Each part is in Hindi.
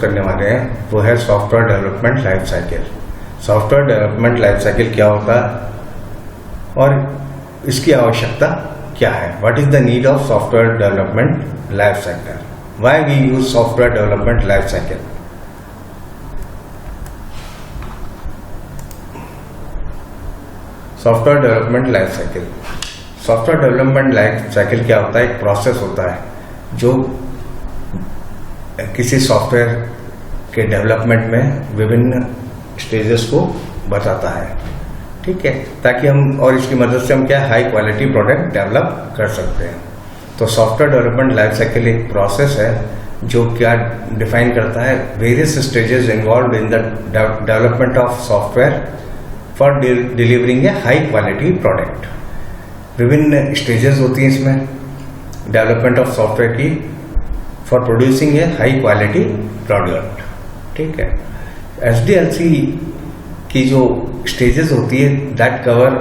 करने वाले हैं वो है software development life cycle. Software development life cycle क्या होता है और इसकी आवश्यकता क्या है? What is the need of software development life cycle? Why we use software development life cycle? Software development life cycle, software development life cycle क्या होता है? एक प्रोसेस होता है जो किसी सॉफ्टवेयर के डेवलपमेंट में विभिन्न स्टेजेस को बताता है, ठीक है, ताकि हम और इसकी मदद से हम क्या हाई क्वालिटी प्रोडक्ट डेवलप कर सकते हैं। तो सॉफ्टवेयर डेवलपमेंट लाइफ साइकिल एक प्रोसेस है जो क्या डिफाइन करता है various stages involve in the development of software for delivering A high quality product. विभिन्न स्टेजेस होती हैं इसमें डेवलपमेंट ऑफ सॉफ्टवेयर की for producing A high quality product, ठीक है। SDLC की जो स्टेजेस होती है that cover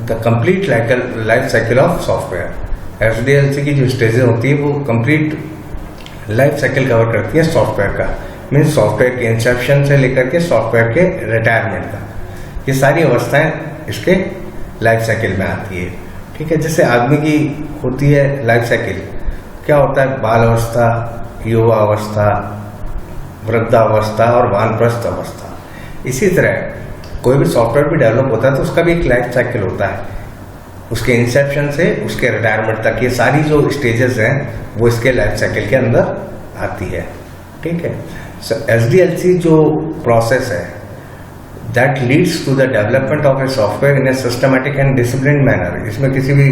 the complete life cycle of software. SDLC की जो स्टेजेस होती है वो कंप्लीट लाइफ साइकिल कवर करती है सॉफ्टवेयर का, मीन्स सॉफ्टवेयर के इंसेप्शन से लेकर के सॉफ्टवेयर के रिटायरमेंट का, ये सारी अवस्थाएं इसके लाइफ साइकिल में आती है, ठीक है। जैसे आदमी की होती है लाइफ साइकिल, क्या होता है? बाल अवस्था, युवा अवस्था, वृद्धावस्था और वानप्रस्थ अवस्था। इसी तरह कोई भी सॉफ्टवेयर भी डेवलप होता है तो उसका भी एक लाइफ साइकिल होता है, उसके इंसेप्शन से उसके रिटायरमेंट तक। ये सारी जो स्टेजेस हैं वो इसके लाइफ साइकिल के अंदर आती है, ठीक है। SDLC जो प्रोसेस है that leads to the development of a software in a systematic and discipline manner. इसमें किसी भी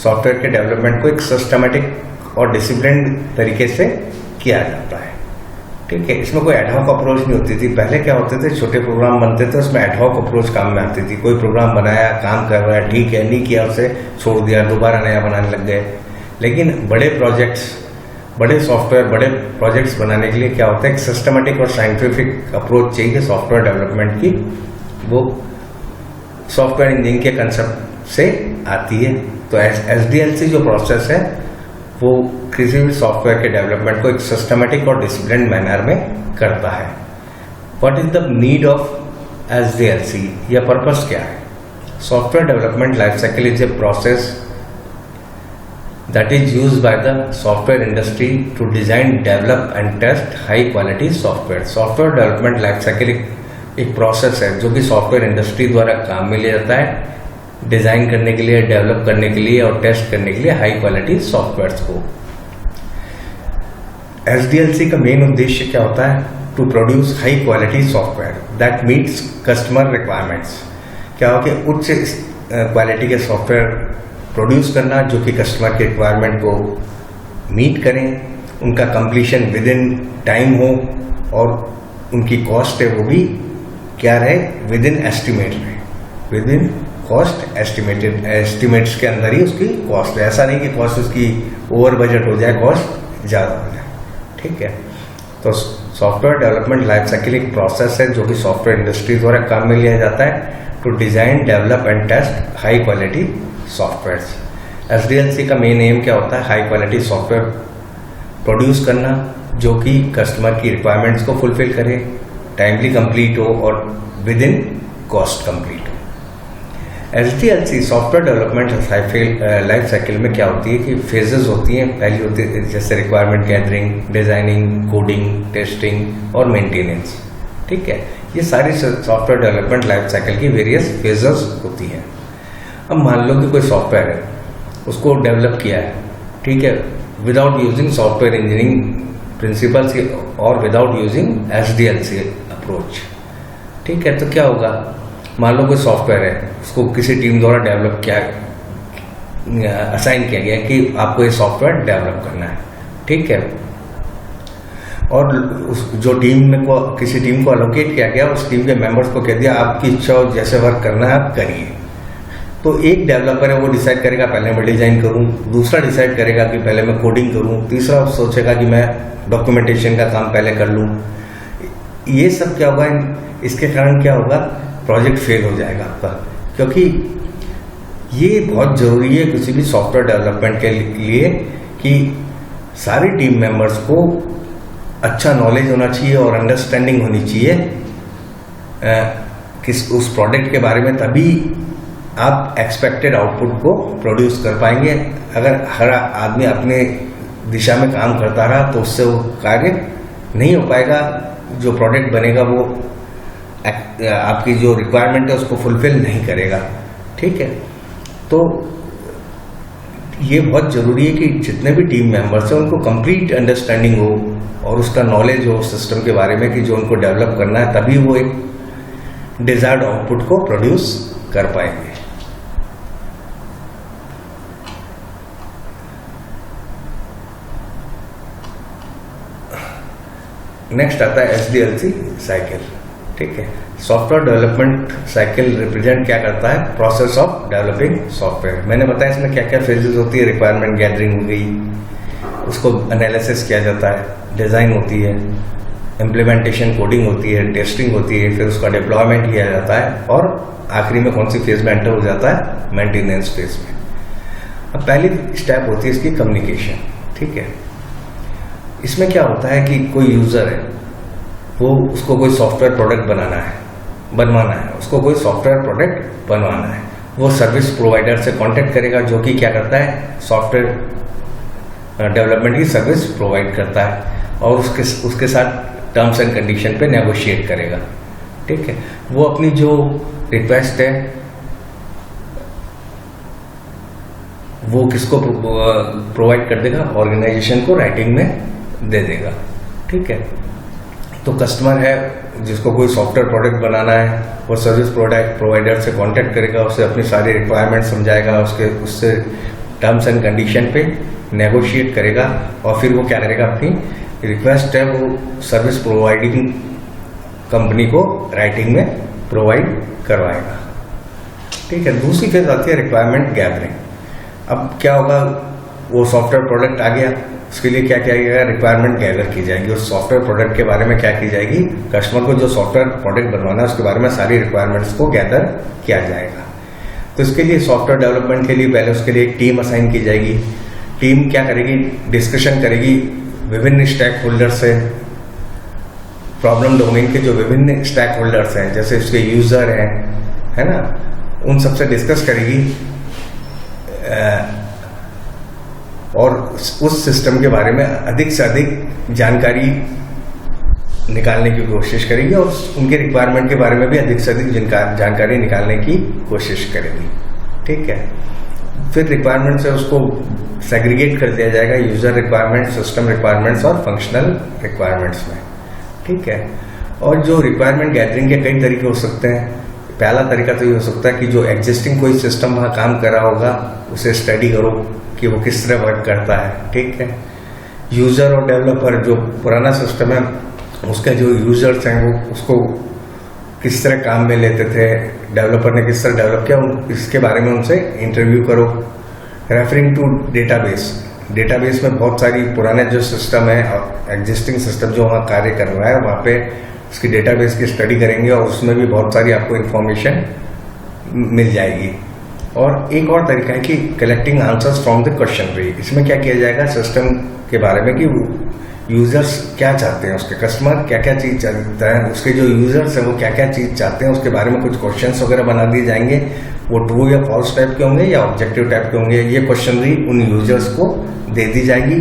सॉफ्टवेयर के डेवलपमेंट को एक सिस्टमैटिक और डिसिप्लिन तरीके से किया जाता है, ठीक है। इसमें कोई एडहॉक अप्रोच नहीं होती थी। पहले क्या होते थे, छोटे प्रोग्राम बनते थे, उसमें एडहॉक अप्रोच काम में आती थी। कोई प्रोग्राम बनाया, काम कर रहा है, ठीक है, नहीं किया उसे छोड़ दिया, दोबारा नया बनाने लग गए। लेकिन बड़े प्रोजेक्ट्स, बड़े सॉफ्टवेयर, बड़े प्रोजेक्ट्स बनाने के लिए क्या होता है, एक सिस्टमेटिक और साइंटिफिक अप्रोच चाहिए सॉफ्टवेयर डेवलपमेंट की। वो सॉफ्टवेयर इंजीनियरिंग के कंसेप्ट से आती है। तो SDLC जो प्रोसेस है वो किसी भी सॉफ्टवेयर के डेवलपमेंट को एक सिस्टमेटिक और डिसिप्लिन मैनर में करता है। What is the need of SDLC? या पर्पस क्या है? Software development life cycle is a process that is used by the software industry to design, develop and test high quality software. Software development life cycle एक प्रोसेस है जो कि सॉफ्टवेयर इंडस्ट्री द्वारा काम में लिया जाता है डिजाइन करने के लिए, डेवलप करने के लिए और टेस्ट करने के लिए हाई क्वालिटी सॉफ्टवेयर को। SDLC का मेन उद्देश्य क्या होता है? To produce high quality software that meets customer requirements. क्या हो कि उच्च क्वालिटी के सॉफ्टवेयर प्रोड्यूस करना जो कि कस्टमर के रिक्वायरमेंट को मीट करें, उनका कंप्लीशन विद इन टाइम हो और उनकी कॉस्ट है वो भी क्या रहे, विद इन एस्टिमेट रहे, with in cost estimated, estimates के अंदर ही उसकी कॉस्ट है। ऐसा नहीं कि कॉस्ट उसकी ओवर बजट हो जाए, कॉस्ट ज़्यादा हो जाए, ठीक है। तो सॉफ्टवेयर डेवलपमेंट लाइफ साइकिल एक प्रोसेस है जो कि सॉफ्टवेयर इंडस्ट्री द्वारा काम में लिया जाता है to design, develop and test high quality software. SDLC का मेन एम क्या होता है? हाई क्वालिटी सॉफ्टवेयर प्रोड्यूस करना जो कि कस्टमर की रिक्वायरमेंट्स को फुलफिल करे, टाइमली कंप्लीट हो और विद इन कॉस्ट कंप्लीट हो। SDLC software development life cycle में क्या होती है कि फेजेस होती हैं। पहली होती है जैसे requirement gathering, designing, coding, testing और मेंटेनेंस, ठीक है। ये सारी सॉफ्टवेयर डेवलपमेंट लाइफ साइकिल की वेरियस फेजेस होती हैं। अब मान लो कि कोई सॉफ्टवेयर है, उसको डेवलप किया है, ठीक है, without using software engineering principles और विदाउट यूजिंग SDLC अप्रोच, ठीक है। तो क्या होगा? मान लो कोई सॉफ्टवेयर है, उसको किसी टीम द्वारा डेवलप किया, असाइन किया गया कि आपको ये सॉफ्टवेयर डेवलप करना है, ठीक है। और जो टीम में को किसी टीम को एलोकेट किया गया, उस टीम के मेंबर्स को कह दिया आपकी इच्छा हो, जैसे वर्क करना है आप करिए। तो एक डेवलपर है वो डिसाइड करेगा पहले मैं डिजाइन करूं, दूसरा डिसाइड करेगा कि पहले मैं कोडिंग करूं, तीसरा सोचेगा कि मैं डॉक्यूमेंटेशन का काम पहले कर लूं। ये सब क्या होगा? इसके कारण क्या होगा? प्रोजेक्ट फेल हो जाएगा आपका, क्योंकि ये बहुत जरूरी है किसी भी सॉफ्टवेयर डेवलपमेंट के लिए कि सारे टीम मेंबर्स को अच्छा नॉलेज होना चाहिए और अंडरस्टैंडिंग होनी चाहिए किस उस प्रोडक्ट के बारे में, तभी आप एक्सपेक्टेड आउटपुट को प्रोड्यूस कर पाएंगे। अगर हर आदमी अपने दिशा में काम करता रहा तो उससे वो कार्य नहीं हो पाएगा। जो प्रोडक्ट बनेगा वो आपकी जो रिक्वायरमेंट है उसको फुलफिल नहीं करेगा। ठीक है, तो ये बहुत जरूरी है कि जितने भी टीम मेंबर्स हैं उनको कंप्लीट अंडरस्टैंडिंग हो और उसका नॉलेज हो सिस्टम के बारे में कि जो उनको डेवलप करना है, तभी वो एक डिजायर्ड आउटपुट को प्रोड्यूस कर पाएंगे। नेक्स्ट आता है SDLC साइकिल। ठीक है, सॉफ्टवेयर डेवलपमेंट साइकिल रिप्रेजेंट क्या करता है? Process of developing software. मैंने बताया इसमें क्या क्या फेजेस होती है। रिक्वायरमेंट गैदरिंग हो गई, उसको एनालिसिस किया जाता है, डिजाइन होती है, इम्प्लीमेंटेशन कोडिंग होती है, टेस्टिंग होती है, फिर उसका डिप्लॉयमेंट किया जाता है और आखिरी में कौन सी फेज में एंटर हो जाता है? मेंटेनेंस फेज में। अब पहली स्टेप होती है इसकी कम्युनिकेशन। ठीक है, इसमें क्या होता है कि कोई यूजर है, वो उसको कोई सॉफ्टवेयर प्रोडक्ट बनवाना है, उसको कोई सॉफ्टवेयर प्रोडक्ट बनवाना है। वो सर्विस प्रोवाइडर से कांटेक्ट करेगा जो कि क्या करता है? सॉफ्टवेयर डेवलपमेंट की सर्विस प्रोवाइड करता है और उसके साथ टर्म्स एंड कंडीशन पे नेगोशिएट करेगा। ठीक है, वो अपनी जो रिक्वेस्ट है वो किसको प्रोवाइड कर देगा? ऑर्गेनाइजेशन को राइटिंग में दे देगा। ठीक है, तो कस्टमर है जिसको कोई सॉफ्टवेयर प्रोडक्ट बनाना है, वो सर्विस प्रोवाइडर से कांटेक्ट करेगा, उसे अपनी सारी रिक्वायरमेंट समझाएगा, उससे टर्म्स एंड कंडीशन पे नेगोशिएट करेगा और फिर वो क्या करेगा? अपनी रिक्वेस्ट है वो सर्विस प्रोवाइडिंग कंपनी को राइटिंग में प्रोवाइड करवाएगा। ठीक है, दूसरी फेज आती है रिक्वायरमेंट गैदरिंग। अब क्या होगा? वो सॉफ्टवेयर प्रोडक्ट आ गया, उसके लिए क्या किया जाएगा? रिक्वायरमेंट गैदर की जाएगी। उस सॉफ्टवेयर प्रोडक्ट के बारे में क्या की जाएगी? कस्टमर को जो सॉफ्टवेयर प्रोडक्ट बनवाना है उसके बारे में सारी रिक्वायरमेंट्स को गैदर किया जाएगा। तो इसके लिए सॉफ्टवेयर डेवलपमेंट के लिए पहले उसके लिए एक टीम असाइन की जाएगी। टीम क्या करेगी? डिस्कशन करेगी विभिन्न स्टेक होल्डर से, प्रॉब्लम डोमेन के जो विभिन्न स्टेक होल्डर्स हैं, जैसे उसके यूजर हैं, है ना, उन सबसे डिस्कस करेगी और उस सिस्टम के बारे में अधिक से अधिक जानकारी निकालने की कोशिश करेगी और उनके रिक्वायरमेंट के बारे में भी अधिक से अधिक जानकारी निकालने की कोशिश करेगी। ठीक है, फिर रिक्वायरमेंट से उसको सेग्रीगेट कर दिया जाएगा यूजर रिक्वायरमेंट, सिस्टम रिक्वायरमेंट्स और फंक्शनल रिक्वायरमेंट्स में। ठीक है, और जो रिक्वायरमेंट गैदरिंग के कई तरीके हो सकते हैं। पहला तरीका तो ये हो सकता है कि जो एग्जिस्टिंग कोई सिस्टम वहाँ काम कर रहा होगा उसे स्टडी करो कि वो किस तरह वर्क करता है। ठीक है, यूजर और डेवलपर, जो पुराना सिस्टम है उसके जो यूजर्स हैं वो उसको किस तरह काम में लेते थे, डेवलपर ने किस तरह डेवलप किया, इसके बारे में उनसे इंटरव्यू करो। रेफरिंग टू डेटाबेस में बहुत सारी पुराने जो सिस्टम है, एग्जिस्टिंग सिस्टम जो वहाँ कार्य कर रहा है वहाँ पे उसकी डेटाबेस की स्टडी करेंगे और उसमें भी बहुत सारी आपको इंफॉर्मेशन मिल जाएगी। और एक और तरीका है कि collecting answers from the question tree. इसमें क्या किया जाएगा? सिस्टम के बारे में कि यूजर्स क्या चाहते हैं, उसके कस्टमर क्या क्या चीज चाहता है, उसके जो यूजर्स हैं वो क्या क्या चीज चाहते हैं, उसके बारे में कुछ क्वेश्चंस वगैरह बना दिए जाएंगे। वो ट्रू या फॉल्स टाइप के होंगे या ऑब्जेक्टिव टाइप के होंगे, ये क्वेश्चन भी उन यूजर्स को दे दी जाएगी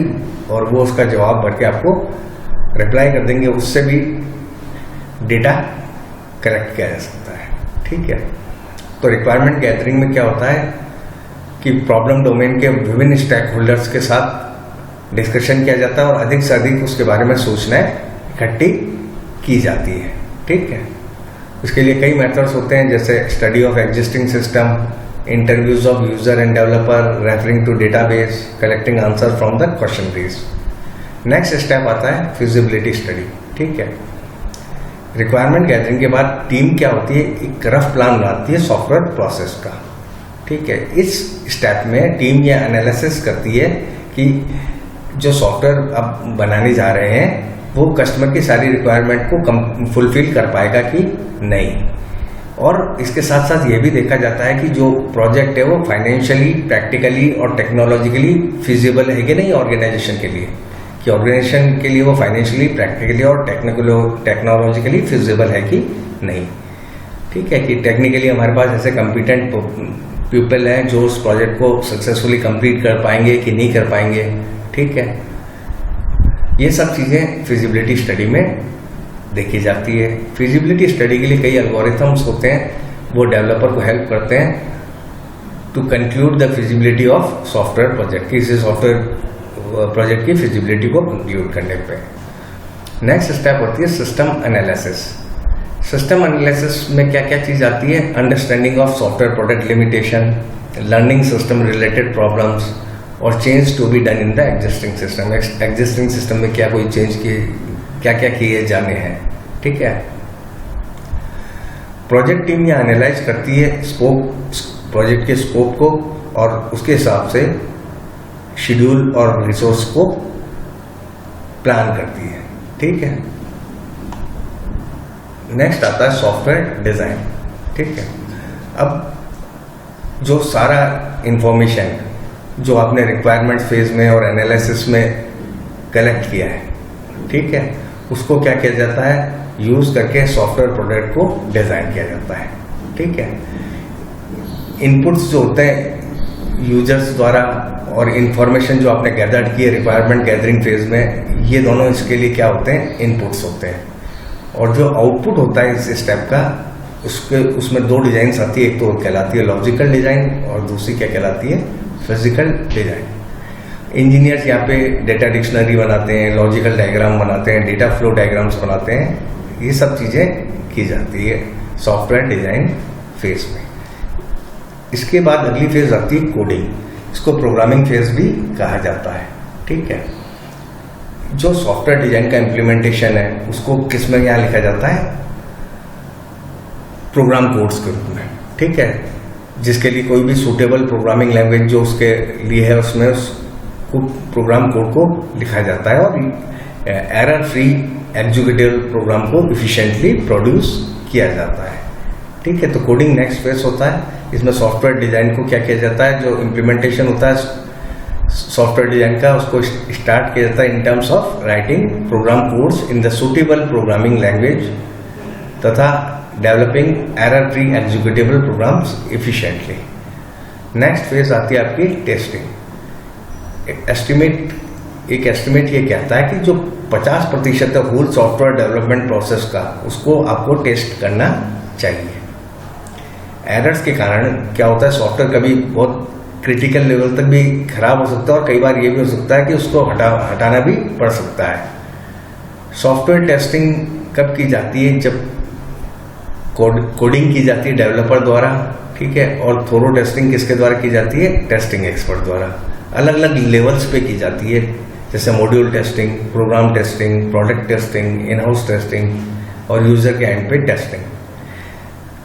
और वो उसका जवाब भर के आपको रिप्लाई कर देंगे। उससे भी डेटा कलेक्ट किया जा सकता है। ठीक है, तो रिक्वायरमेंट गैदरिंग में क्या होता है कि प्रॉब्लम डोमेन के विभिन्न स्टेक होल्डर्स के साथ डिस्कशन किया जाता है और अधिक से अधिक उसके बारे में सूचनाएं इकट्ठी की जाती है। ठीक है, इसके लिए कई मेथड्स होते हैं जैसे study of existing system, interviews of user and developer, referring to database, collecting answer from the question trees. Next step आता है फिजिबिलिटी स्टडी। ठीक है, रिक्वायरमेंट गैदरिंग के बाद टीम क्या होती है? एक रफ प्लान बनाती है सॉफ्टवेयर प्रोसेस का। ठीक है, इस स्टेप में टीम यह एनालिसिस करती है कि जो सॉफ्टवेयर आप बनाने जा रहे हैं वो कस्टमर की सारी रिक्वायरमेंट को फुलफिल कर पाएगा कि नहीं। और इसके साथ साथ ये भी देखा जाता है कि जो प्रोजेक्ट है वो फाइनेंशियली, प्रैक्टिकली और टेक्नोलॉजिकली फिजिबल है कि नहीं ऑर्गेनाइजेशन के लिए, कि ऑर्गेनाइजेशन के लिए वो फाइनेंशियली, प्रैक्टिकली और टेक्नोलॉजिकली फिजिबल है कि नहीं। ठीक है, कि टेक्निकली हमारे पास ऐसे कॉम्पिटेंट पीपल हैं जो उस प्रोजेक्ट को सक्सेसफुली कंप्लीट कर पाएंगे कि नहीं कर पाएंगे। ठीक है, ये सब चीज़ें फिजिबिलिटी स्टडी में देखी जाती है। फिजिबिलिटी स्टडी के लिए कई एल्गोरिथम्स होते हैं, वो डेवलपर को हेल्प करते हैं to conclude the feasibility of software project, किसी सॉफ्टवेयर प्रोजेक्ट की फिजिबिलिटी को कंक्लूड करने पे। नेक्स्ट स्टेप होती है सिस्टम एनालिसिस। सिस्टम एनालिसिस में क्या क्या चीज़ आती है? Understanding of software product limitation, learning system related problems और change to be done in the existing system. Existing system में क्या कोई चेंज किए, क्या क्या किए जाने हैं। ठीक है, प्रोजेक्ट टीम यह एनालाइज करती है प्रोजेक्ट के स्कोप को और उसके हिसाब से शेड्यूल और रिसोर्स को प्लान करती है। ठीक है, नेक्स्ट आता है सॉफ्टवेयर डिजाइन। ठीक है, अब जो सारा इंफॉर्मेशन जो आपने रिक्वायरमेंट फेज में और एनालिसिस में कलेक्ट किया है, ठीक है, उसको क्या किया जाता है? यूज करके सॉफ्टवेयर प्रोडक्ट को डिजाइन किया जाता है। ठीक है, इनपुट्स जो होते हैं यूजर्स द्वारा और इंफॉर्मेशन जो आपने गैदर्ड की है रिक्वायरमेंट गैदरिंग फेज में, ये दोनों इसके लिए क्या होते हैं? इनपुट्स होते हैं। और जो आउटपुट होता है इस स्टेप का, उसमें दो डिजाइन आती है, एक तो कहलाती है लॉजिकल डिजाइन और दूसरी क्या कहलाती है? Physical design. इंजीनियर्स यहाँ पे डेटा डिक्शनरी बनाते हैं, लॉजिकल डायग्राम बनाते हैं, डेटा फ्लो डायग्राम्स बनाते हैं, ये सब चीजें की जाती है सॉफ्टवेयर डिजाइन फेज में। इसके बाद अगली फेज आती है कोडिंग, इसको प्रोग्रामिंग फेज भी कहा जाता है। ठीक है, जो सॉफ्टवेयर डिजाइन का इम्प्लीमेंटेशन है उसको किस में यहाँ लिखा जाता है? प्रोग्राम कोड्स के रूप में। ठीक है, जिसके लिए कोई भी सूटेबल प्रोग्रामिंग लैंग्वेज जो उसके लिए है उसमें उसको प्रोग्राम कोड को लिखा जाता है और एरर फ्री एग्जीक्यूटिव प्रोग्राम को इफिशिएंटली प्रोड्यूस किया जाता है। ठीक है, तो कोडिंग नेक्स्ट फेज होता है। इसमें सॉफ्टवेयर डिजाइन को क्या किया जाता है? जो इम्प्लीमेंटेशन होता है सॉफ्टवेयर डिजाइन का, उसको स्टार्ट किया जाता है in terms of writing program codes in the suitable programming language तथा developing error free executable programs efficiently. Next phase आती है आपकी टेस्टिंग। एक एस्टिमेट ये कहता है कि जो 50% है होल सॉफ्टवेयर डेवलपमेंट प्रोसेस का, उसको आपको टेस्ट करना चाहिए। एरर्स के कारण क्या होता है? सॉफ्टवेयर कभी बहुत क्रिटिकल लेवल तक भी खराब हो सकता है और कई बार ये भी हो सकता है कि उसको हटाना भी पड़ सकता है। सॉफ्टवेयर टेस्टिंग कब की जाती है? जब कोडिंग की जाती है डेवलपर द्वारा। ठीक है, और थोरो टेस्टिंग किसके द्वारा की जाती है? टेस्टिंग एक्सपर्ट द्वारा। अलग अलग लेवल्स पे की जाती है, जैसे module testing, program testing, product testing, in house testing और यूजर के एंड पे टेस्टिंग।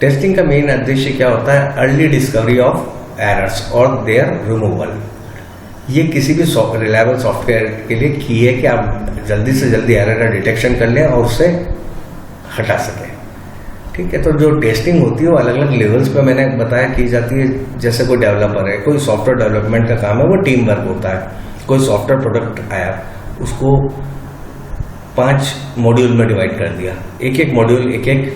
टेस्टिंग का मेन उद्देश्य क्या होता है? अर्ली डिस्कवरी ऑफ एरर्स और देयर रिमूवल। ये किसी भी रिलायबल सॉफ्टवेयर के लिए की है कि आप जल्दी से जल्दी एरर का डिटेक्शन कर लें और उसे हटा सकें। ठीक है, तो जो टेस्टिंग होती है वो अलग अलग लेवल्स पे मैंने बताया की जाती है। जैसे कोई डेवलपर है, कोई सॉफ्टवेयर डेवलपमेंट का काम है, वो टीम वर्क होता है। कोई सॉफ्टवेयर प्रोडक्ट आया, उसको 5 मॉड्यूल में डिवाइड कर दिया, एक एक मॉड्यूल एक एक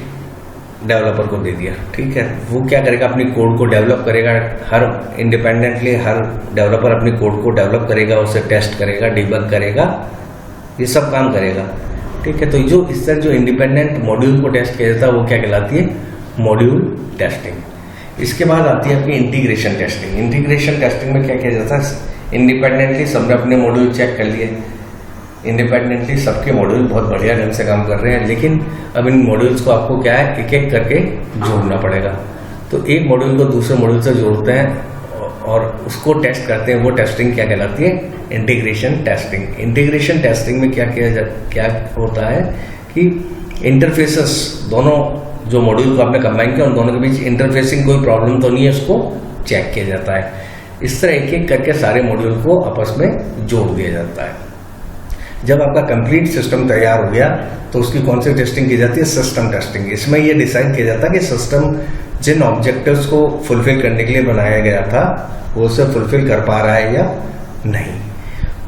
डेवलपर को दे दिया। ठीक है, वो क्या करेगा? अपनी कोड को डेवलप करेगा, हर इंडिपेंडेंटली हर डेवलपर अपनी कोड को डेवलप करेगा, उसे टेस्ट करेगा, डिबग करेगा, ये सब काम करेगा। ठीक है, तो जो इस तरह जो इंडिपेंडेंट मॉड्यूल को टेस्ट किया जाता है वो क्या कहलाती है? Module testing. इसके बाद आती है आपकी इंटीग्रेशन टेस्टिंग। इंटीग्रेशन टेस्टिंग में क्या किया जाता है? इंडिपेंडेंटली सबने अपने मॉड्यूल चेक कर लिए, इंडिपेंडेंटली सबके मॉड्यूल बहुत बढ़िया ढंग से काम कर रहे हैं, लेकिन अब इन मॉड्यूल्स को आपको क्या है? एक एक करके जोड़ना पड़ेगा। तो एक मॉड्यूल को दूसरे मॉड्यूल से जोड़ते हैं और उसको टेस्ट करते हैं, वो टेस्टिंग क्या कहलाती है? Integration testing. इंटीग्रेशन टेस्टिंग में क्या होता है कि इंटरफेसेस, दोनों जो मॉड्यूल को आपने कंबाइन किया उन दोनों के बीच इंटरफेसिंग कोई प्रॉब्लम तो नहीं है, उसको चेक किया जाता है। इस तरह एक एक करके सारे मॉड्यूल को आपस में जोड़ दिया जाता है। जब आपका कंप्लीट सिस्टम तैयार हो गया तो उसकी कौन सी टेस्टिंग की जाती है? System testing. इसमें यह डिसाइड किया जाता है कि सिस्टम जिन ऑब्जेक्टिव्स को फुलफिल करने के लिए बनाया गया था वो उसे फुलफिल कर पा रहा है या नहीं।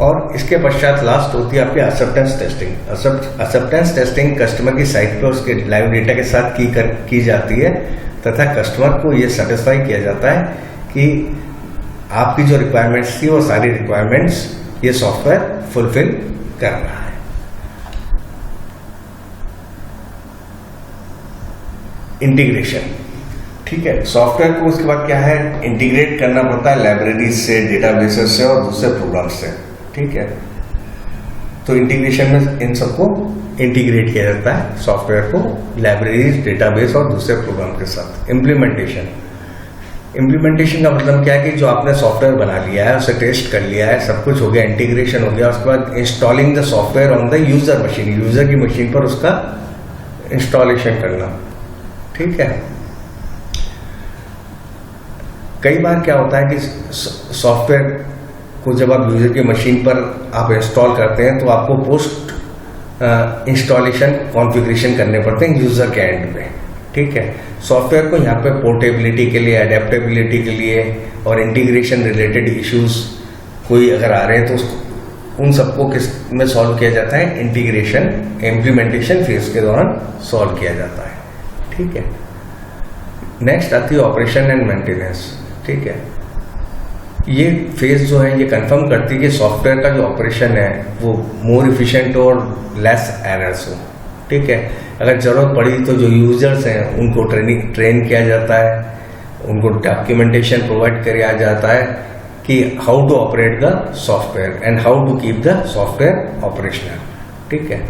और इसके पश्चात लास्ट होती है आपकी acceptance testing. Acceptance testing customer की साइट पर उसके लाइव डेटा के साथ की जाती है तथा कस्टमर को ये सेटिस्फाई किया जाता है कि आपकी जो रिक्वायरमेंट्स थी वो सारी रिक्वायरमेंट्स ये सॉफ्टवेयर फुलफिल कर रहा है। इंटीग्रेशन, ठीक है, सॉफ्टवेयर को उसके बाद क्या है, इंटीग्रेट करना पड़ता है लाइब्रेरीज से, डेटाबेसेस से और दूसरे प्रोग्राम से, ठीक है। तो इंटीग्रेशन में इन सबको इंटीग्रेट किया जाता है सॉफ्टवेयर को लाइब्रेरीज, डेटाबेस और दूसरे प्रोग्राम के साथ। इम्प्लीमेंटेशन का मतलब क्या है कि जो आपने सॉफ्टवेयर बना लिया है, उसे टेस्ट कर लिया है, सब कुछ हो गया, इंटीग्रेशन हो गया, उसके बाद installing the software on the user machine, user की मशीन पर उसका इंस्टॉलेशन करना, ठीक है। कई बार क्या होता है कि सॉफ्टवेयर को जब आप यूजर की मशीन पर आप इंस्टॉल करते हैं तो आपको पोस्ट इंस्टॉलेशन कॉन्फ़िगरेशन करने पड़ते हैं यूजर के एंड पे, ठीक है। सॉफ्टवेयर को यहाँ पे पोर्टेबिलिटी के लिए, अडेप्टेबिलिटी के लिए और इंटीग्रेशन रिलेटेड इश्यूज कोई अगर आ रहे हैं तो उन सबको किस में सॉल्व किया जाता है, इंटीग्रेशन इम्प्लीमेंटेशन फेज के दौरान सॉल्व किया जाता है, ठीक है। नेक्स्ट आती है ऑपरेशन एंड मेंटेनेंस, ठीक है। ये फेज जो है ये कंफर्म करती है कि सॉफ्टवेयर का जो ऑपरेशन है वो मोर इफिशिएंट हो और लेस एरर्स हो, ठीक है। अगर जरूरत पड़ी तो जो यूजर्स हैं उनको ट्रेन किया जाता है, उनको डॉक्यूमेंटेशन प्रोवाइड किया जाता है कि how to operate the software and how to keep the software operational, ठीक है।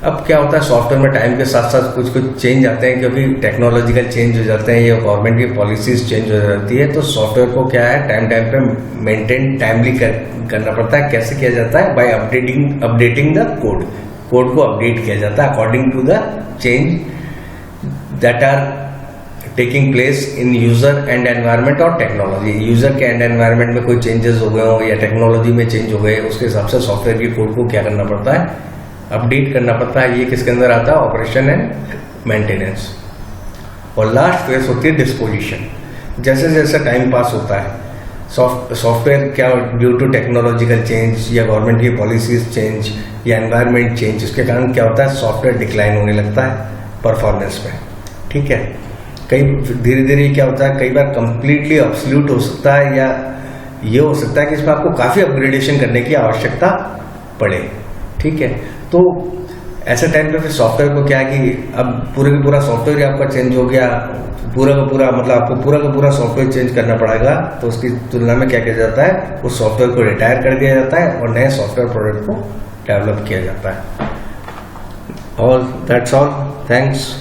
अब क्या होता है सॉफ्टवेयर में टाइम के साथ साथ कुछ चेंज आते हैं क्योंकि टेक्नोलॉजिकल चेंज हो जाते हैं या गवर्नमेंट की पॉलिसीज चेंज हो जाती है, तो सॉफ्टवेयर को क्या है टाइम पे मेंटेन टाइमली करना पड़ता है। कैसे किया जाता है, बाय अपडेटिंग द कोड को अपडेट किया जाता है according to the change that are taking place in user end environment और टेक्नोलॉजी। यूजर के एंड एनवायरनमेंट में कोई चेंजेस हो गए हो या टेक्नोलॉजी में चेंज हो गए, उसके हिसाब से सॉफ्टवेयर की कोड को क्या करना पड़ता है, अपडेट करना पड़ता है। ये किसके अंदर आता है, ऑपरेशन एंड मेंटेनेंस। और लास्ट फेज होती है डिस्पोजिशन। जैसे जैसे टाइम पास होता है सॉफ्टवेयर क्या ड्यू टू टेक्नोलॉजिकल चेंज या गवर्नमेंट की पॉलिसीज चेंज या एनवायरनमेंट चेंज, इसके कारण क्या होता है सॉफ्टवेयर डिक्लाइन होने लगता है परफॉर्मेंस में, ठीक है। कई धीरे धीरे क्या होता है, कई बार कंप्लीटली ऑब्सोल्यूट हो सकता है या ये हो सकता है कि इसमें आपको काफी अपग्रेडेशन करने की आवश्यकता पड़े, ठीक है। तो ऐसे टाइम पे फिर सॉफ्टवेयर को क्या है कि अब पूरे का पूरा सॉफ्टवेयर आपका चेंज हो गया, पूरा का पूरा मतलब आपको पूरा का पूरा सॉफ्टवेयर चेंज करना पड़ेगा, तो उसकी तुलना में क्या किया जाता है, उस सॉफ्टवेयर को रिटायर कर दिया जाता है और नए सॉफ्टवेयर प्रोडक्ट को डेवलप किया जाता है। और दैट्स ऑल, थैंक्स।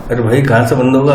अरे भाई कहाँ से बंद होगा।